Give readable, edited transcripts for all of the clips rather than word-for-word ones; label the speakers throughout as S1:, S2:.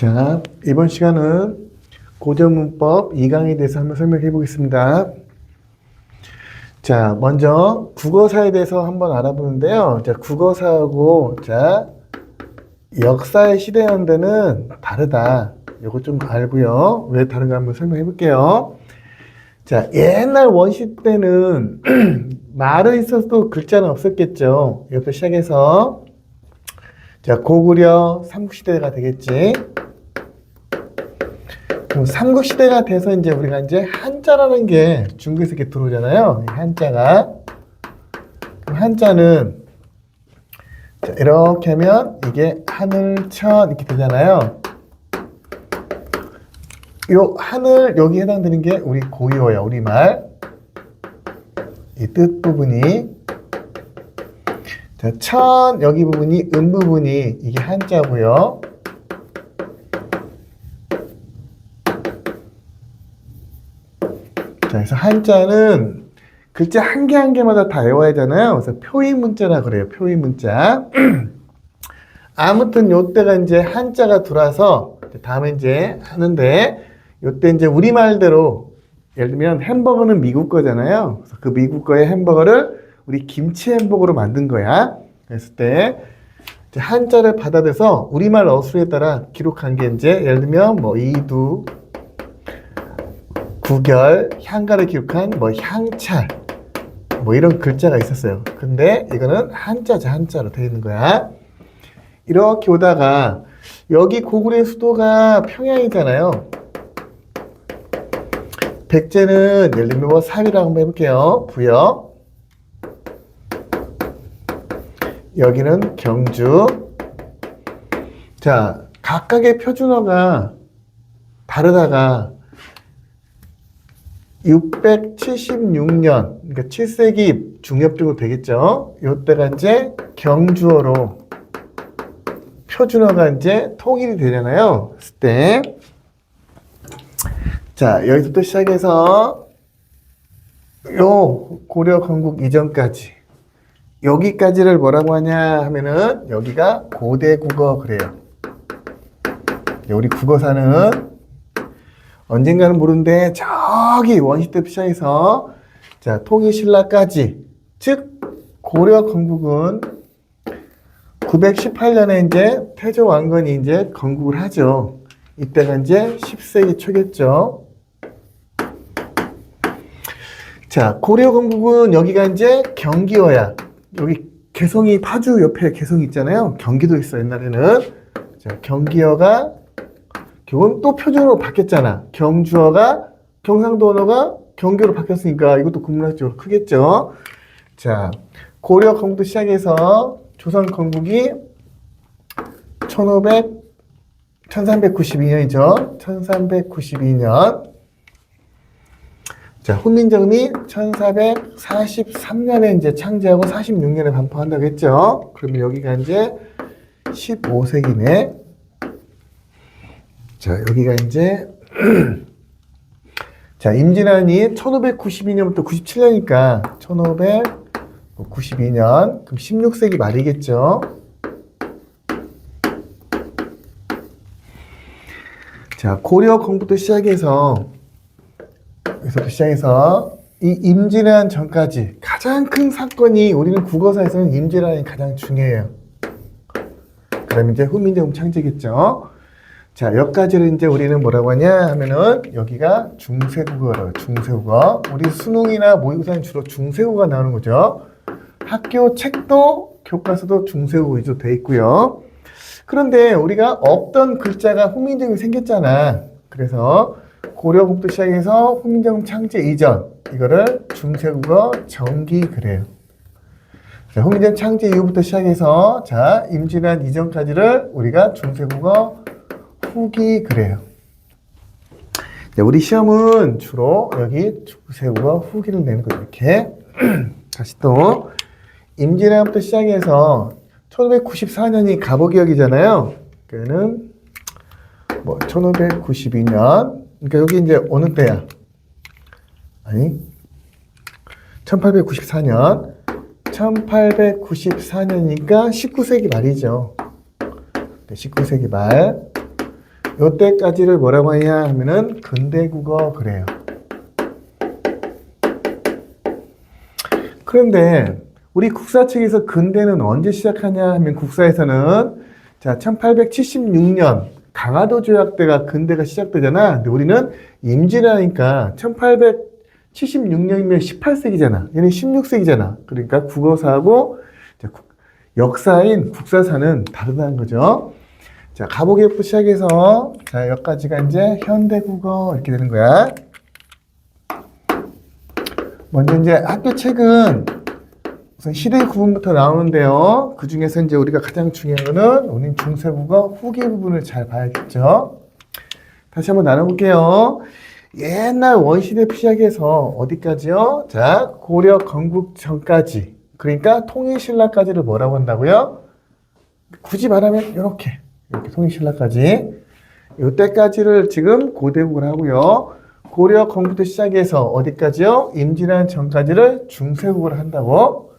S1: 자, 이번 시간은 고전문법 2강에 대해서 한번 설명해 보겠습니다. 자, 먼저 국어사에 대해서 한번 알아보는데요. 자, 국어사하고 역사의 시대연대는 다르다. 요거 좀 알고요. 왜 다른가 한번 설명해 볼게요. 자, 옛날 원시 때는 말은 있어도 글자는 없었겠죠. 이것부터 시작해서 자, 고구려 삼국시대가 되겠지. 그럼 삼국시대가 돼서 이제 우리가 이제 한자라는 게 중국에서 이렇게 들어오잖아요. 한자가. 그럼 한자는 자, 이렇게 하면 이게 하늘천 이렇게 되잖아요. 요 하늘 여기 해당되는 게 우리 고유어야, 우리말. 이 뜻 부분이. 자, 천 여기 부분이 부분이 이게 한자고요. 자, 그래서 한자는 글자 한 개 한 개마다 다 외워야 하잖아요. 그래서 표의문자라 그래요. 표의문자. 아무튼 요때가 이제 한자가 들어와서 다음에 이제 하는데 요때 이제 우리말대로 예를 들면 햄버거는 미국 거잖아요. 그래서 그 미국 거의 햄버거를 우리 김치 햄버거로 만든 거야. 그랬을 때 이제 한자를 받아들여서 우리말 어순에 따라 기록한 게 이제 예를 들면 뭐 이두 구결, 향가를 기록한 뭐 향찰 뭐 이런 글자가 있었어요. 근데 이거는 한자죠. 한자로 되어 있는 거야. 이렇게 오다가 여기 고구려의 수도가 평양이잖아요. 백제는 예를 들면 뭐 사위라고 한번 해볼게요. 부여. 여기는 경주. 자, 각각의 표준어가 다르다가 676년, 그러니까 7세기 중엽 정도 되겠죠. 요때가 이제 경주어로 표준어가 이제 통일이 되잖아요. 그때 자, 여기서부터 시작해서 요 고려 건국 이전까지 여기까지를 뭐라고 하냐 하면은 여기가 고대 국어 그래요. 우리 국어사는 언젠가는 모르는데 저기 원시 때부터 시작해서 자, 통일신라까지 즉 고려 건국은 918년에 이제 태조 왕건이 이제 건국을 하죠. 이때가 이제 10세기 초겠죠. 자, 고려 건국은 여기가 이제 경기어야. 여기 개성이 파주 옆에 개성이 있잖아요. 경기도 있어 옛날에는. 자, 경기어가 결국은 또 표준어로 바뀌었잖아. 경주어가 경상도 언어가 경기어로 바뀌었으니까 이것도 국문학적으로 크겠죠. 자, 고려 건국도 시작해서 조선 건국이 1392년이죠. 1392년. 자, 훈민정음이 1443년에 이제 창제하고 46년에 반포한다고 했죠. 그러면 여기가 이제 15세기네. 자, 여기가 이제 자, 임진환이 1592년부터 97년이니까 1592년 그럼 16세기 말이겠죠. 자, 고려 건국부터 시작해서 이 임진왜란 전까지 가장 큰 사건이 우리는 국어사에서는 임진왜란이 가장 중요해요. 그다음에 이제 훈민정음 창제겠죠. 자, 여기까지를 이제 우리는 뭐라고 하냐 하면은 여기가 중세국어로 중세국어. 우리 수능이나 모의고사는 주로 중세국어가 나오는 거죠. 학교 책도 교과서도 중세국어 위주로 돼 있고요. 그런데 우리가 없던 글자가 훈민정음이 생겼잖아. 그래서 고려 건국부터 시작해서 훈민정음 창제 이전 이거를 중세국어 정기 그래요. 자, 훈민정음 창제 이후부터 시작해서 자, 임진왜란 이전까지를 우리가 중세국어 후기 그래요. 자, 우리 시험은 주로 여기 중세국어 후기를 내는 거죠. 이렇게. 다시 또 임진왜란부터 시작해서 1594년이 갑오기역이잖아요. 그는 뭐 1592년. 그러니까 여기 이제 어느 때야? 아니 1894년. 1894년이니까 19세기 말이죠. 19세기 말. 요때까지를 뭐라고 하냐 하면은 근대국어 그래요. 그런데 우리 국사 책에서 근대는 언제 시작하냐 하면 국사에서는 자 1876년 강화도 조약 때가 근대가 시작되잖아. 근데 우리는 임진왜란이니까 1876년이면 18세기잖아. 얘는 16세기잖아. 그러니까 국어사하고 역사인 국사사는 다르다는 거죠. 자, 가보기부터 시작해서 자, 여기까지가 이제 현대국어 이렇게 되는 거야. 먼저 이제 학교 책은 우선 시대 구분부터 나오는데요. 그 중에서 이제 우리가 가장 중요한 거는 우리 중세국어 후기 부분을 잘 봐야겠죠. 다시 한번 나눠볼게요. 옛날 원시대부터 시작해서 어디까지요? 자, 고려 건국 전까지. 그러니까 통일신라까지를 뭐라고 한다고요? 굳이 말하면 이렇게 통일신라까지. 이때까지를 지금 고대국을 하고요. 고려 건국부터 시작해서 어디까지요? 임진왜란 전까지를 중세국을 한다고.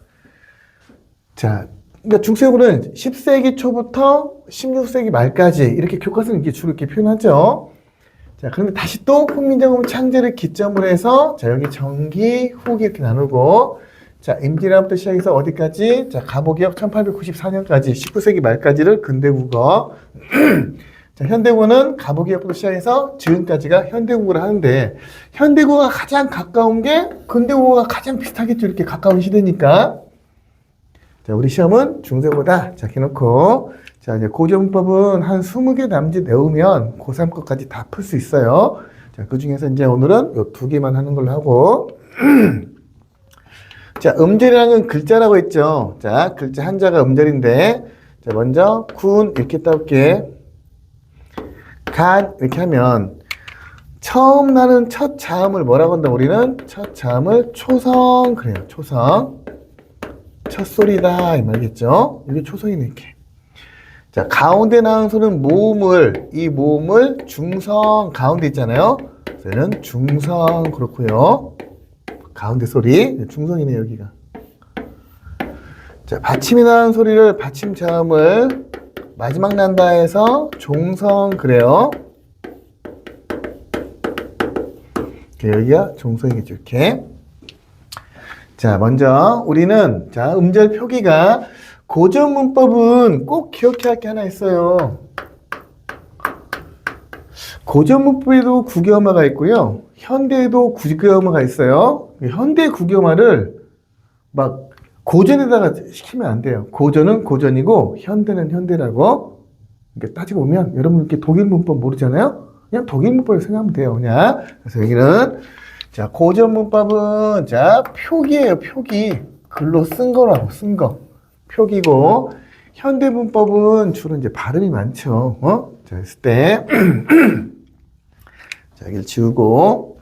S1: 자, 그러니까 중세국은 10세기 초부터 16세기 말까지 이렇게 교과서는 이렇게 주로 이렇게 표현하죠. 자, 그런데 다시 또 훈민정음 창제를 기점으로 해서 자, 여기 전기, 후기 이렇게 나누고 자, 임진왜란부터 시작해서 어디까지? 자, 가보기역 1894년까지 19세기 말까지를 근대국어. 자, 현대국어는 가보기역부터 시작해서 지금까지가 현대국어를 하는데 현대국어가 가장 가까운 게 근대국어가 가장 비슷하겠죠. 이렇게 가까운 시대니까. 자, 우리 시험은 중세고다. 자, 해놓고. 자, 이제 고전문법은 한 20개 남짓 외우면 고3 것까지 다 풀 수 있어요. 자, 그 중에서 이제 오늘은 요 2개만 하는 걸로 하고. 자, 음절이라는 글자라고 했죠. 자, 글자 한자가 음절인데. 자, 먼저 군 이렇게 따올게. 갓 이렇게 하면 처음 나는 첫 자음을 뭐라고 한다? 우리는 첫 자음을 초성 그래요. 초성. 첫 소리다 이 말이겠죠. 이게 초성이네 이렇게. 자, 가운데 나온 소리는 모음을 이 모음을 중성 가운데 있잖아요. 얘는 중성 그렇고요. 가운데 소리 중성이네 여기가. 자, 받침이 나온 소리를 받침 자음을 마지막 난다 해서 종성 그래요. 여기가 종성이겠죠 이렇게. 자, 먼저 우리는 자, 음절 표기가 고전 문법은 꼭 기억해야 할 게 하나 있어요. 고전 문법에도 국유어마가 있고요. 현대에도 국유어마가 있어요. 현대 국유어마를 막 고전에다가 시키면 안 돼요. 고전은 고전이고 현대는 현대라고. 이렇게 따지고 보면 여러분 이렇게 독일 문법 모르잖아요. 그냥 독일 문법을 생각하면 돼요. 그냥. 그래서 여기는 자, 고전 문법은 자, 표기예요. 표기. 글로 쓴 거라고 쓴 거. 표기고 현대 문법은 주로 이제 발음이 많죠. 자, 했을 때 자, 여기를 지우고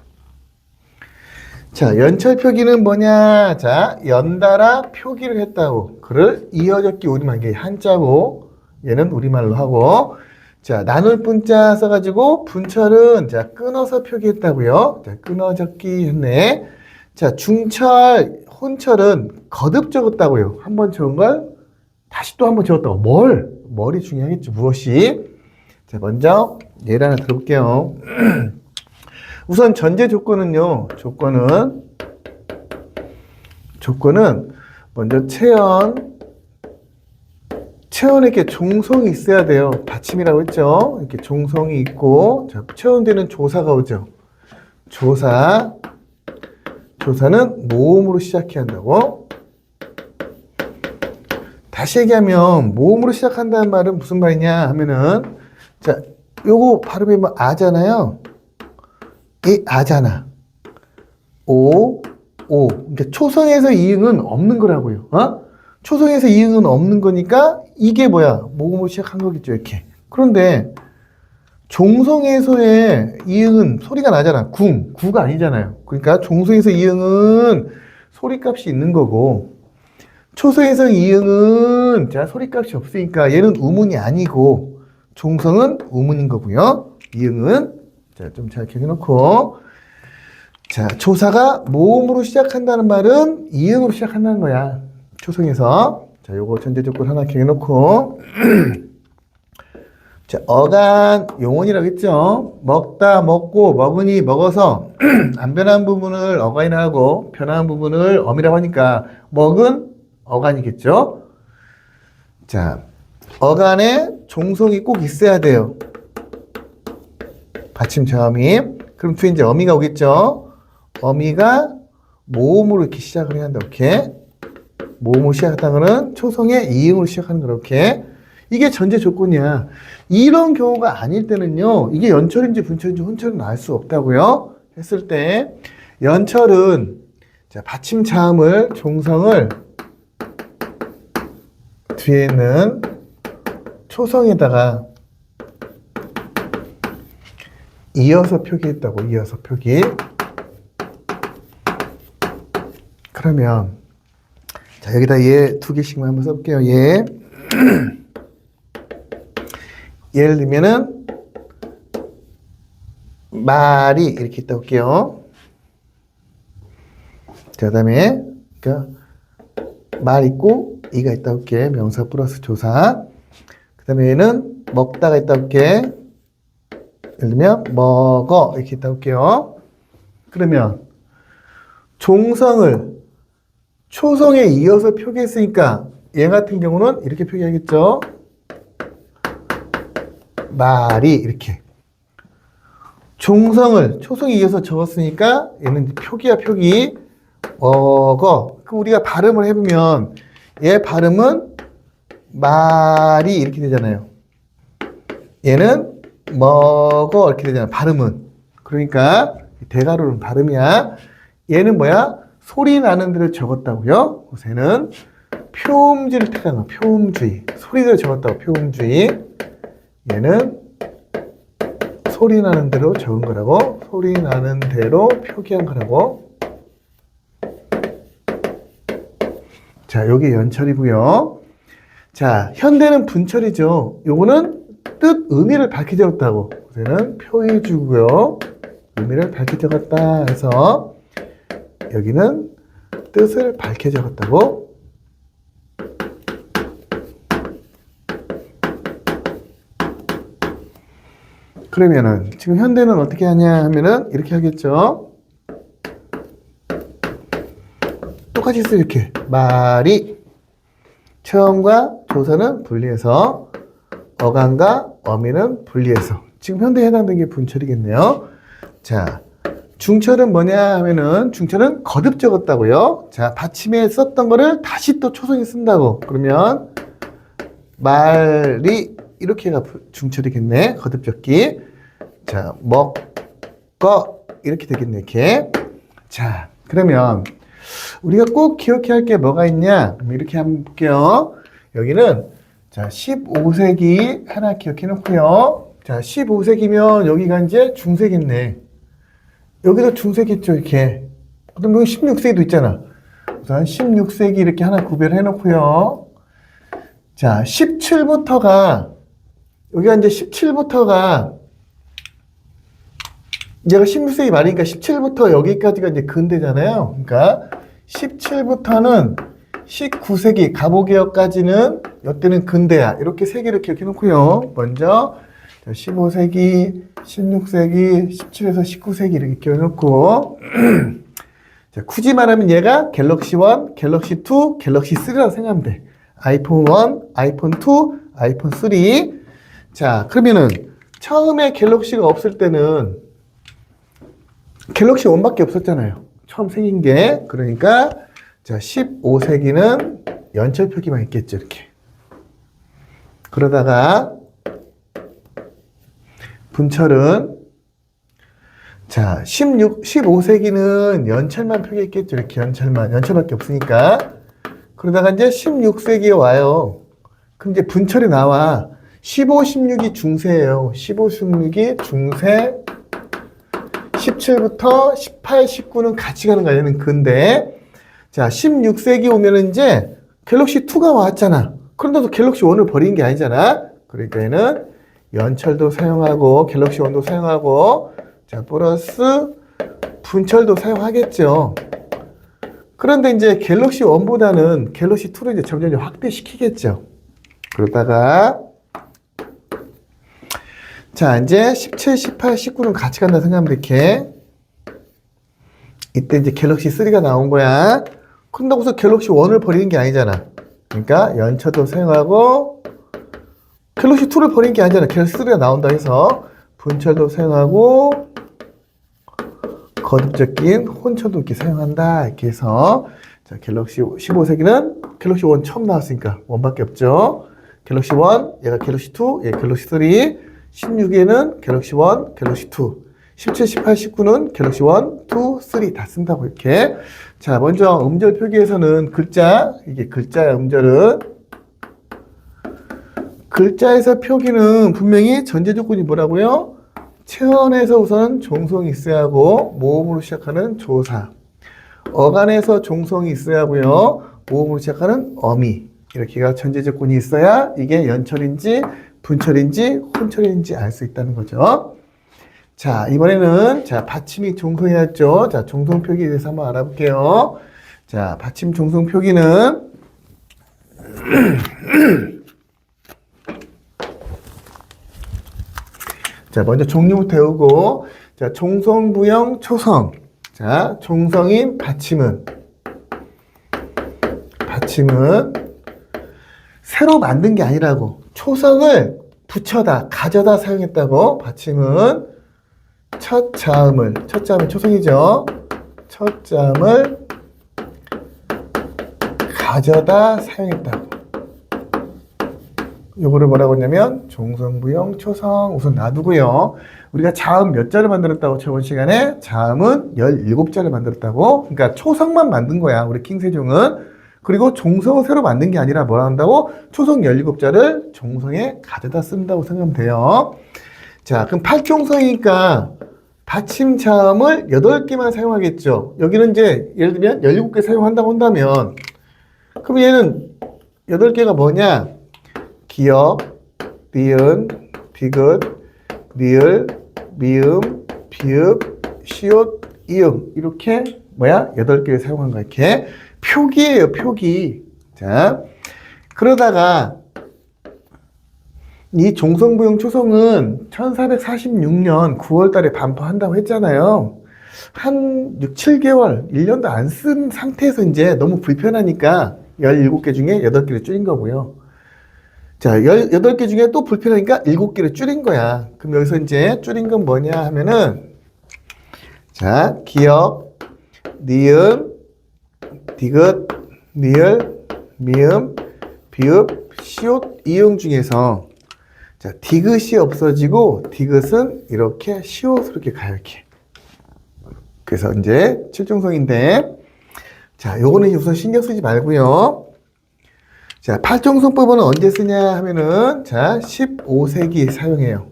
S1: 자, 연철 표기는 뭐냐? 자, 연달아 표기를 했다고. 글을 이어적기 우리말 이게 한자고 얘는 우리말로 하고 자, 나눌 분자 써가지고 분철은 자, 끊어서 표기했다고요. 자, 끊어 적기 했네. 자, 중철, 혼철은 거듭 적었다고요. 한 번 적은 걸 다시 또 한 번 적었다고. 뭘이 중요하겠죠. 무엇이? 자, 먼저 예를 하나 들어볼게요. 우선 전제 조건은요. 조건은 먼저 체언에게 종성이 있어야 돼요. 받침이라고 했죠. 이렇게 종성이 있고, 자, 체언되는 조사가 오죠. 조사는 모음으로 시작해야 한다고. 다시 얘기하면 모음으로 시작한다는 말은 무슨 말이냐 하면은 자, 요거 발음이 뭐 아잖아요. 이 아잖아. 그러니까 초성에서 이응은 없는 거라고요. 초성에서 이응은 없는 거니까 이게 뭐야? 모음으로 시작한 거겠죠, 이렇게. 그런데 종성에서의 이응은 소리가 나잖아. 구가 아니잖아요. 그러니까 종성에서 이응은 소리값이 있는 거고 초성에서 이응은 자, 소리값이 없으니까 얘는 우문이 아니고 종성은 우문인 거고요. 이응은 자, 좀 잘 기억해놓고 자, 조사가 모음으로 시작한다는 말은 이응으로 시작한다는 거야. 초성에서. 자, 요거 전제 조건 하나 기억해놓고 자, 어간 용언이라고 했죠. 먹다, 먹고, 먹으니, 먹어서 안 변한 부분을 어간이라고 하고 변한 부분을 어미라고 하니까 먹은 어간이겠죠. 자, 어간에 종성이 꼭 있어야 돼요. 받침자음이. 그럼 뒤에 이제 어미가 오겠죠. 어미가 모음으로 이렇게 시작을 해야 한다. 이렇게. 모음으로 시작하는 거는 초성의 이음으로 시작하는 거라. 이렇게. 이게 전제 조건이야. 이런 경우가 아닐 때는요. 이게 연철인지 분철인지 혼철은 알 수 없다고요. 했을 때 연철은 자, 받침자음을 종성을 뒤에 있는 초성에다가 이어서 표기했다고. 이어서 표기. 그러면 자, 여기다 얘 두 개씩만 한번 써볼게요. 얘. 예를 들면은 말이 이렇게 있다 볼게요. 자, 그다음에 그러니까 말 있고 이가 있다 볼게. 명사 플러스 조사. 그다음에 얘는 먹다가 있다 볼게. 예를 들면 먹어 이렇게 있다 볼게요. 그러면 종성을 초성에 이어서 표기했으니까 얘 같은 경우는 이렇게 표기하겠죠. 말이 이렇게. 종성을 초성에 이어서 적었으니까 얘는 표기야 표기. 먹어. 그럼 우리가 발음을 해보면 얘 발음은 말이 이렇게 되잖아요. 얘는 먹어 이렇게 되잖아요. 발음은. 그러니까 대가로는 발음이야. 얘는 뭐야? 소리 나는 대로 적었다고요. 그래서 얘는 표음주의를 택한 거. 표음주의. 소리대로 적었다고. 표음주의. 얘는 소리 나는 대로 적은 거라고. 소리 나는 대로 표기한 거라고. 자, 여기 연철이고요. 자, 현대는 분철이죠. 요거는 뜻, 의미를 밝게 적었다고. 얘는 표의주고요. 의미를 밝게 적었다 해서 여기는 뜻을 밝게 적었다고. 그러면은 지금 현대는 어떻게 하냐 하면은 이렇게 하겠죠. 똑같이 써 이렇게. 말이 처음과 조사는 분리해서 어간과 어미는 분리해서. 지금 현대에 해당되는 게 분철이겠네요. 자, 중철은 뭐냐 하면은 중철은 거듭 적었다고요. 자, 받침에 썼던 거를 다시 또 초성에 쓴다고. 그러면 말이 이렇게가 중철이겠네. 거듭 적기. 자, 먹거 이렇게 되겠네. 이렇게. 자, 그러면 우리가 꼭 기억해야 할 게 뭐가 있냐? 이렇게 한번 볼게요. 여기는 자, 15세기 하나 기억해 놓고요. 자, 15세기면 여기가 이제 중세겠네. 여기도 중세겠죠, 이렇게. 그럼 여기 16세기도 있잖아. 우선 16세기 이렇게 하나 구별해 놓고요. 자, 17부터가 여기가 이제 17부터가 얘가 16세기 말이니까 17부터 여기까지가 이제 근대잖아요. 그러니까 17부터는 19세기 가보개혁까지는 이때는 근대야. 이렇게 세 개를 기억해 놓고요. 먼저 15세기, 16세기, 17에서 19세기 이렇게 기억해 놓고 자, 굳이 말하면 얘가 갤럭시 1, 갤럭시 2, 갤럭시 3라고 생각하면 돼. 아이폰 1, 아이폰 2, 아이폰 3. 자, 그러면은 처음에 갤럭시가 없을 때는 갤럭시 1밖에 없었잖아요. 처음 생긴 게. 그러니까 자, 15세기는 연철 표기만 있겠죠, 이렇게. 그러다가 분철은 자, 15세기는 연철만 표기했겠죠, 이렇게 연철만. 연철밖에 없으니까. 그러다가 이제 16세기에 와요. 그럼 이제 분철이 나와. 15, 16이 중세예요. 15, 16이 중세. 17부터 18, 19는 같이 가는 거야. 얘는 근데. 자, 16세기 오면은 이제 갤럭시 2가 왔잖아. 그런데도 갤럭시 1을 버린 게 아니잖아. 그러니까 얘는 연철도 사용하고, 갤럭시 1도 사용하고, 자, 플러스 분철도 사용하겠죠. 그런데 이제 갤럭시 1보다는 갤럭시 2를 이제 점점 확대시키겠죠. 그러다가 자, 이제 17, 18, 19는 같이 간다 생각하면 돼, 이렇게. 이때 이제 갤럭시 3가 나온 거야. 그런다고 해서 갤럭시 1을 버리는 게 아니잖아. 그러니까 연처도 사용하고, 갤럭시 2를 버리는 게 아니잖아. 갤럭시 3가 나온다 해서 분철도 사용하고, 거듭적인 혼처도 이렇게 사용한다. 이렇게 해서, 자, 갤럭시 15세기는 갤럭시 1 처음 나왔으니까 1밖에 없죠. 갤럭시 1, 얘가 갤럭시 2, 얘 갤럭시 3, 16에는 갤럭시 1, 갤럭시 2, 17, 18, 19는 갤럭시 1, 2, 3 다 쓴다고 이렇게. 자, 먼저 음절 표기에서는 글자, 이게 글자야, 음절은. 글자에서 표기는 분명히 전제 조건이 뭐라고요? 체언에서 우선 종성이 있어야 하고, 모음으로 시작하는 조사. 어간에서 종성이 있어야 하고요. 모음으로 시작하는 어미. 이렇게가 전제 조건이 있어야 이게 연철인지 분철인지 혼철인지 알 수 있다는 거죠. 자, 이번에는 자, 받침이 종성이었죠. 자, 종성 표기에 대해서 한번 알아볼게요. 자, 받침 종성 표기는 자, 먼저 종류부터 외우고, 자, 종성, 부영, 초성. 자, 종성인 받침은 새로 만든 게 아니라고. 초성을 붙여다, 가져다 사용했다고. 받침은 첫 자음은 초성이죠. 첫 자음을 가져다 사용했다고. 요거를 뭐라고 했냐면 종성, 부영, 초성 우선 놔두고요. 우리가 자음 몇 자를 만들었다고 저번 시간에? 자음은 17자를 만들었다고. 그러니까 초성만 만든 거야, 우리 킹세종은. 그리고 종성을 새로 만든 게 아니라 뭐라 한다고? 초성 17자를 종성에 가져다 쓴다고 생각하면 돼요. 자, 그럼 8종성이니까 받침 자음을 8개만 사용하겠죠. 여기는 이제 예를 들면 17개 사용한다고 한다면, 그럼 얘는 8개가 뭐냐? 기역, 니은, 디귿, 리을, 미음, 비읍, 시옷, 이응. 이렇게 뭐야? 8개를 사용한 거야. 이렇게. 표기예요, 표기. 자, 그러다가 이 종성부영 초성은 1446년 9월 달에 반포한다고 했잖아요. 한 6, 7개월, 1년도 안 쓴 상태에서 이제 너무 불편하니까 17개 중에 8개를 줄인 거고요. 자, 18개 중에 또 불편하니까 7개를 줄인 거야. 그럼 여기서 이제 줄인 건 뭐냐 하면은, 자, 기역, 니은, 디귿, 리을, 미음, 비읍, 시옷, 이응 중에서, 자, 디귿이 없어지고, 디귿은 이렇게 시옷으로 이렇게 가요, 이렇게. 그래서 이제 7종성인데, 자, 요거는 우선 신경 쓰지 말고요. 자, 8종성법은 언제 쓰냐 하면은, 자, 15세기 사용해요.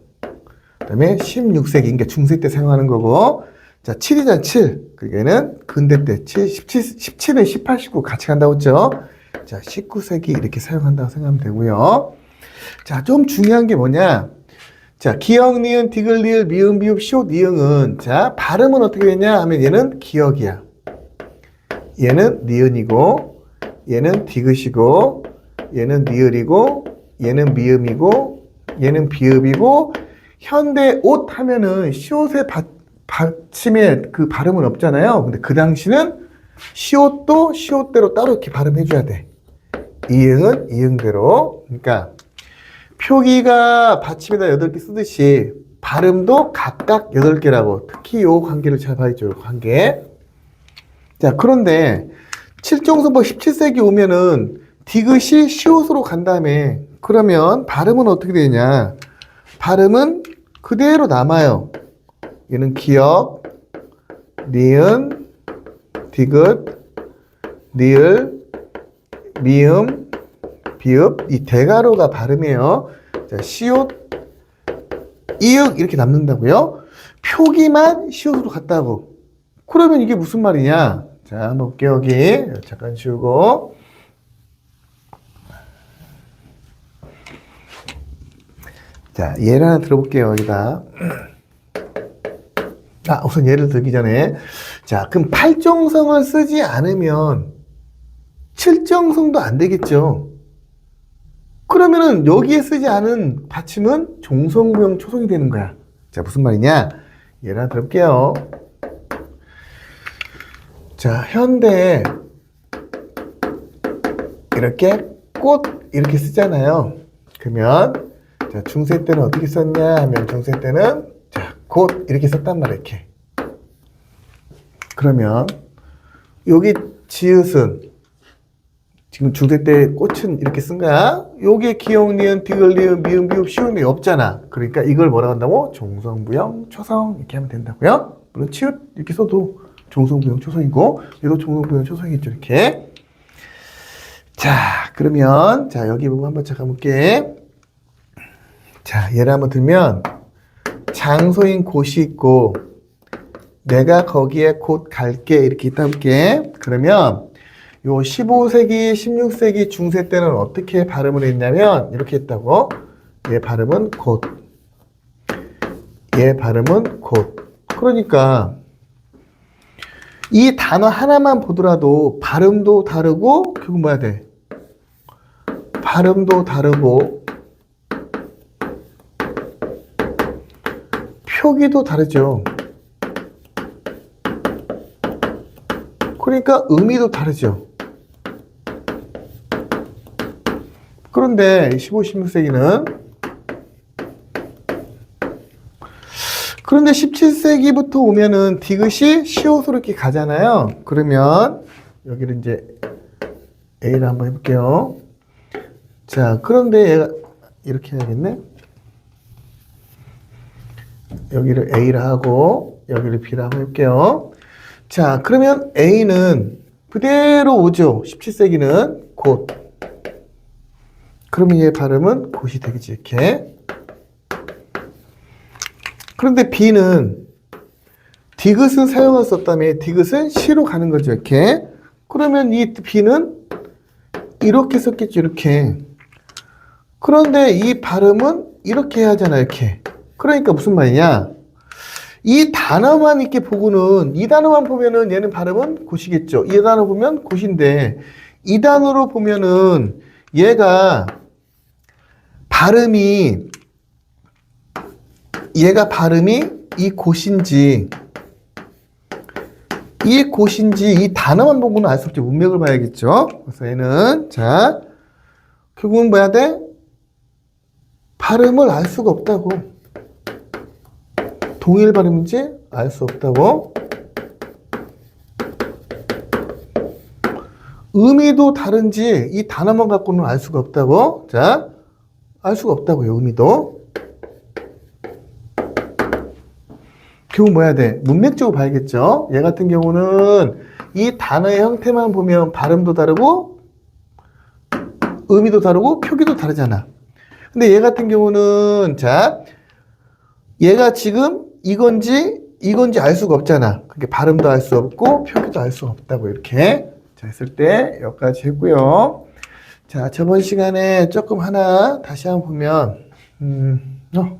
S1: 그 다음에 16세기, 그러니까 중세 때 사용하는 거고, 자, 7이잖아, 7. 그러니까는 근대 때 17은 18, 19 같이 간다고 했죠. 자, 19세기 이렇게 사용한다고 생각하면 되고요. 자, 좀 중요한 게 뭐냐. 자, 기역, 니은, 디귿, 리을, 미음, 비읍, 시옷, 이응은, 자, 발음은 어떻게 되냐 하면 얘는 기역이야. 얘는 니은이고, 얘는 디귿이고, 얘는 리을이고, 얘는 미음이고, 얘는 비읍이고, 현대 옷 하면은 시옷의 받침에 그 발음은 없잖아요. 근데 그 당시는 시옷도 시옷대로 따로 이렇게 발음해줘야 돼. 이응은 이응대로. 그러니까 표기가 받침에다 8개 쓰듯이 발음도 각각 8개라고. 특히 요 관계를 잘 봐야죠. 요 관계. 자, 그런데 7종성법 17세기 오면은 디귿이 시옷으로 간 다음에 그러면 발음은 어떻게 되냐? 발음은 그대로 남아요. 얘는 기역, 니은, 디귿, 리을, 미음, 비읍. 이 대가로가 발음이에요. 자, 시옷, 이응 이렇게 남는다고요? 표기만 시옷으로 갔다고. 그러면 이게 무슨 말이냐? 자, 한번 볼게요. 여기 잠깐 지우고. 자, 예를 하나 들어볼게요. 여기다. 우선 예를 들기 전에. 자, 그럼 8종성을 쓰지 않으면 7종성도 안 되겠죠. 그러면은 여기에 쓰지 않은 받침은 종성부형 초성이 되는 거야. 자, 무슨 말이냐? 예를 하나 들어볼게요. 자, 현대 이렇게 꽃 이렇게 쓰잖아요. 그러면 자, 중세 때는 어떻게 썼냐 하면 중세 때는 자, 곧 이렇게 썼단 말이야. 이렇게. 그러면 여기 지읒은 지금 중세 때 꽃은 이렇게 쓴 거야. 요게 기역, 니은, 디귿, 리은, 미음, 비읍, 시음이 없잖아. 그러니까 이걸 뭐라고 한다고? 종성부형 초성 이렇게 하면 된다고요. 물론 치읓 이렇게 써도 종성부형 초성이고 얘도 종성부형 초성이겠죠. 이렇게. 자, 그러면 자, 여기 부분 한번 잠깐 볼게. 자, 예를 한번 들면 장소인 곳이 있고 내가 거기에 곧 갈게 이렇게 있다 볼게. 그러면 요 15세기, 16세기 중세 때는 어떻게 발음을 했냐면 이렇게 했다고. 얘 발음은 곧. 얘 발음은 곧. 그러니까 이 단어 하나만 보더라도 발음도 다르고 결국 뭐야 돼? 발음도 다르고 표기도 다르죠. 그러니까 의미도 다르죠. 그런데 15, 16세기는 그런데 17세기부터 오면은 디귿이 시옷으로 이렇게 가잖아요. 그러면 여기를 이제 A를 한번 해볼게요. 자, 그런데 얘가 이렇게 해야겠네. 여기를 A를 하고 여기를 B를 한번 해볼게요. 자, 그러면 A는 그대로 오죠. 17세기는 곧. 그러면 얘 발음은 곧이 되겠지, 이렇게. 그런데 B는 디귿은 사용할 수 없다며 디귿은 시로 가는 거죠, 이렇게. 그러면 이 B는 이렇게 썼겠죠, 이렇게. 그런데 이 발음은 이렇게 해야 하잖아, 이렇게. 그러니까 무슨 말이냐? 이 단어만 이렇게 보고는, 이 단어만 보면은 얘는 발음은 곧이겠죠. 이 단어 보면 곧인데, 이 단어로 보면은 얘가 발음이 이 곧인지, 이 곧인지 이 단어만 보고는 알 수 없죠. 문맥을 봐야겠죠. 그래서 얘는, 자, 결국은 뭐야 돼? 발음을 알 수가 없다고. 동일 발음인지 알 수 없다고. 의미도 다른지 이 단어만 갖고는 알 수가 없다고. 자, 알 수가 없다고요. 의미도. 결국 뭐야 돼? 문맥적으로 봐야겠죠. 얘 같은 경우는 이 단어의 형태만 보면 발음도 다르고 의미도 다르고 표기도 다르잖아. 근데 얘 같은 경우는 자, 얘가 지금 이건지 알 수가 없잖아. 그게 발음도 알 수 없고 표기도 알 수 없다고 이렇게 자 했을 때 여기까지 했고요. 자, 저번 시간에 조금 하나 다시 한번 보면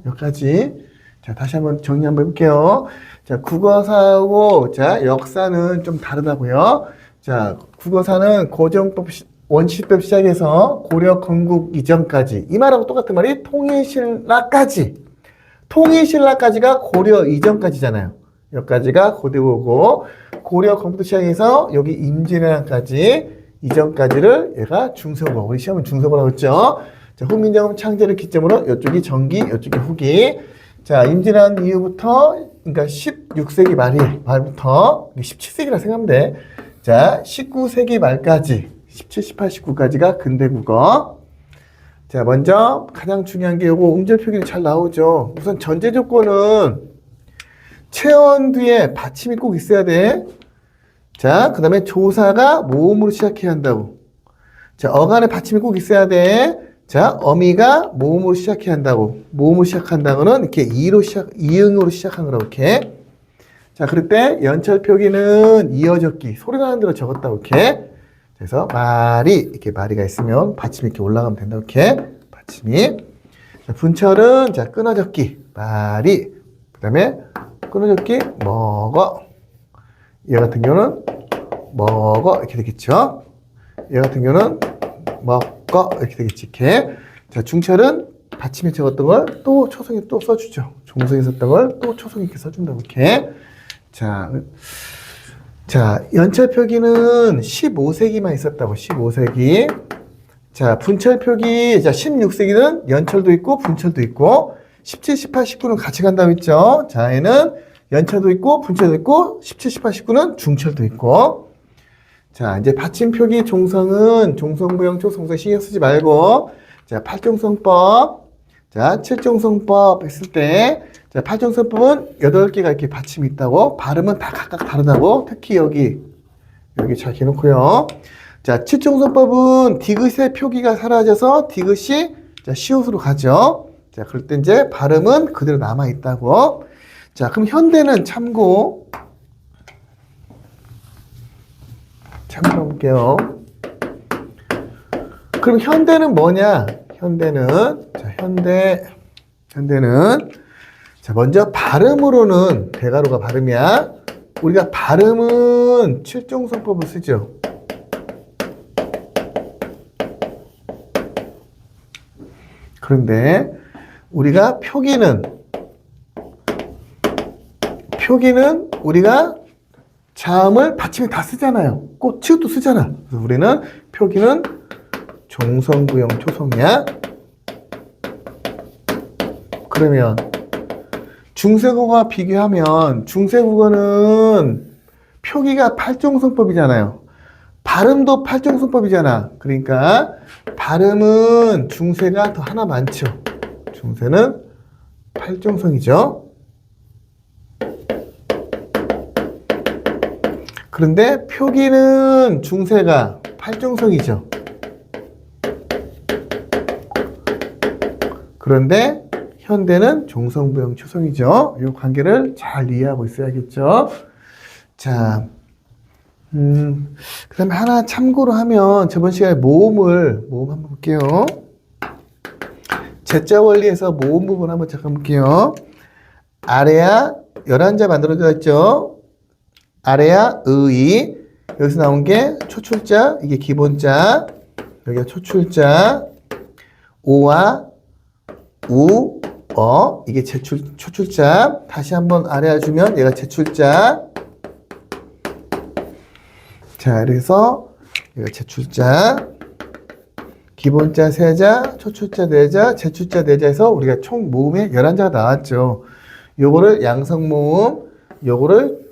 S1: 여기까지. 자, 다시 한번 정리 한번 해볼게요. 자, 국어사하고 자 역사는 좀 다르다고요. 자, 국어사는 고정법 원시법 시작해서 고려 건국 이전까지 이 말하고 똑같은 말이 통일신라까지. 통일신라까지가 고려 이전까지잖아요. 여기까지가 고대고고 고려 건국부터 시작해서 여기 임진왜란까지 이전까지를 얘가 중서고 우리 시험은 중서고라고 했죠. 자, 훈민정음 창제를 기점으로 이쪽이 전기, 이쪽이 후기. 자, 임진왜란 이후부터 그러니까 16세기 말부터 17세기라 생각하면 돼. 자, 19세기 말까지 17, 18, 19까지가 근대국어. 자, 먼저 가장 중요한 게 요거 음절 표기는 잘 나오죠. 우선 전제 조건은 체언 뒤에 받침이 꼭 있어야 돼. 자, 그 다음에 조사가 모음으로 시작해야 한다고. 자, 어간에 받침이 꼭 있어야 돼. 자, 어미가 모음으로 시작해야 한다고. 모음으로 시작한다는 거는 이렇게 이응으로 시작하는 거라고, 이렇게. 자, 그럴 때 연철 표기는 이어 적기, 소리 나는 대로 적었다고, 이렇게. 그래서 말이, 이렇게 말이가 있으면 받침이 이렇게 올라가면 된다고, 이렇게. 받침이. 자, 분철은, 자, 끊어 적기, 말이. 그 다음에 끊어 적기, 먹어. 얘 같은 경우는 먹어. 이렇게 되겠죠. 얘 같은 경우는 먹어. 이렇게 되겠지, 이렇게. 자, 중철은 받침에 적었던 걸 또 초성에 또 써주죠. 종성에 썼던 걸 또 초성에 이렇게 써준다고, 이렇게. 자, 연철 표기는 15세기만 있었다고, 15세기. 자, 분철 표기, 자, 16세기는 연철도 있고, 분철도 있고, 17, 18, 19는 같이 간다고 했죠. 자, 얘는 연철도 있고, 분철도 있고, 17, 18, 19는 중철도 있고. 자, 이제 받침 표기 종성은 종성부영 초성성 신경 쓰지 말고, 자, 팔종성법, 자, 칠종성법 했을 때, 자, 팔종성법은 8개가 이렇게 받침이 있다고, 발음은 다 각각 다르다고, 특히 여기 잘 해놓고요. 자, 칠종성법은 디귿의 표기가 사라져서 디귿이 자, 시옷으로 가죠. 자, 그럴 때 이제 발음은 그대로 남아있다고. 자, 그럼 현대는 참고해 볼게요. 그럼 현대는 뭐냐? 현대는, 자, 현대는, 자, 먼저 발음으로는 대가로가 발음이야. 우리가 발음은 칠종성법을 쓰죠. 그런데 우리가 표기는 우리가 자음을 받침에 다 쓰잖아요. 꼭 치읓도 쓰잖아. 그래서 우리는 표기는 종성부영 초성이야. 그러면 중세국어와 비교하면 중세국어는 표기가 팔종성법이잖아요. 발음도 팔종성법이잖아. 그러니까 발음은 중세가 더 하나 많죠. 중세는 팔종성이죠. 그런데 표기는 중세가 팔종성이죠. 그런데 현대는 종성부영 초성이죠. 이 관계를 잘 이해하고 있어야겠죠. 자, 그 다음에 하나 참고로 하면 저번 시간에 모음 한번 볼게요. 제자 원리에서 모음 부분 한번 잠깐 볼게요. 아래야 11자 만들어져 있죠. 아래야 의, 여기서 나온 게 초출자, 이게 기본자, 여기가 초출자, 오와 우, 이게 초출자. 다시 한번 아래야 주면 얘가 제출자. 자, 그래서 얘가 제출자, 기본자 세자, 초출자 네자, 제출자 네자에서 우리가 총 모음에 11자가 나왔죠. 요거를 양성모음, 요거를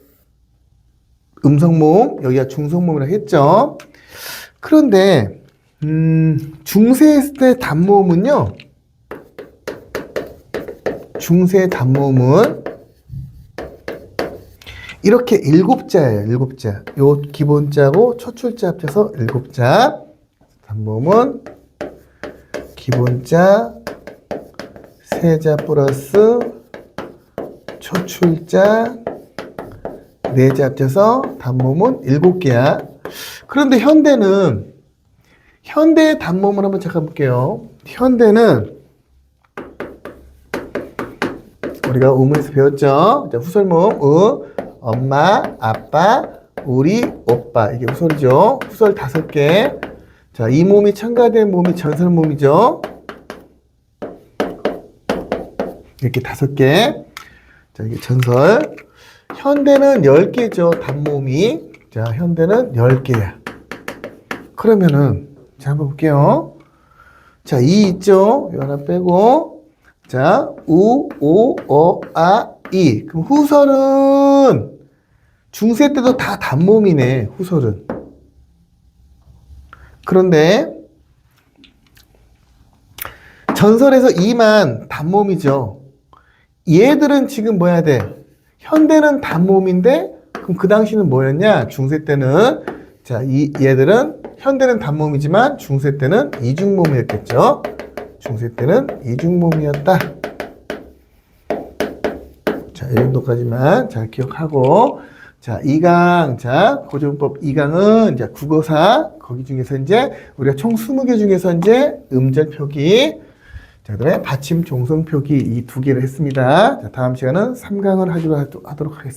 S1: 음성모음, 여기가 중성모음이라고 했죠. 그런데 중세했을 때 단모음은요, 중세 단모음은 이렇게 7자예요. 7자. 요 기본자고 초출자 합쳐서 7자. 단모음은 기본자 세자 플러스 초출자 네자 합쳐서 단모음은 7개야. 그런데 현대의 단모음을 한번 잠깐 볼게요. 현대는 우리가 우문에서 배웠죠. 자, 후설모음, 엄마, 아빠, 우리, 오빠. 이게 후설이죠. 후설 5개. 자, 이 모음이 첨가된 모음이 전설모음이죠. 이렇게 5개. 자, 이게 전설. 현대는 10개죠. 단모음이. 자, 현대는 10개야. 그러면은, 자, 한번 볼게요. 자, 이 있죠. 이거 하나 빼고. 자, 우, 오, 아, 이. 그럼 후설은 중세 때도 다 단모음이네, 후설은. 그런데 전설에서 이만 단모음이죠. 얘들은 지금 뭐 해야 돼? 현대는 단모음인데, 그럼 그 당시는 뭐였냐? 중세 때는, 자, 얘들은 현대는 단모음이지만 중세 때는 이중모음이었겠죠. 중세 때는 이중모음이었다. 자, 이 정도까지만 잘 기억하고. 자, 2강. 자, 고전법 2강은 이제 국어사. 거기 중에서 이제 우리가 총 20개 중에서 이제 음절 표기. 자, 그 다음에 받침 종성 표기 이 2개를 했습니다. 자, 다음 시간은 3강을 하도록 하겠습니다.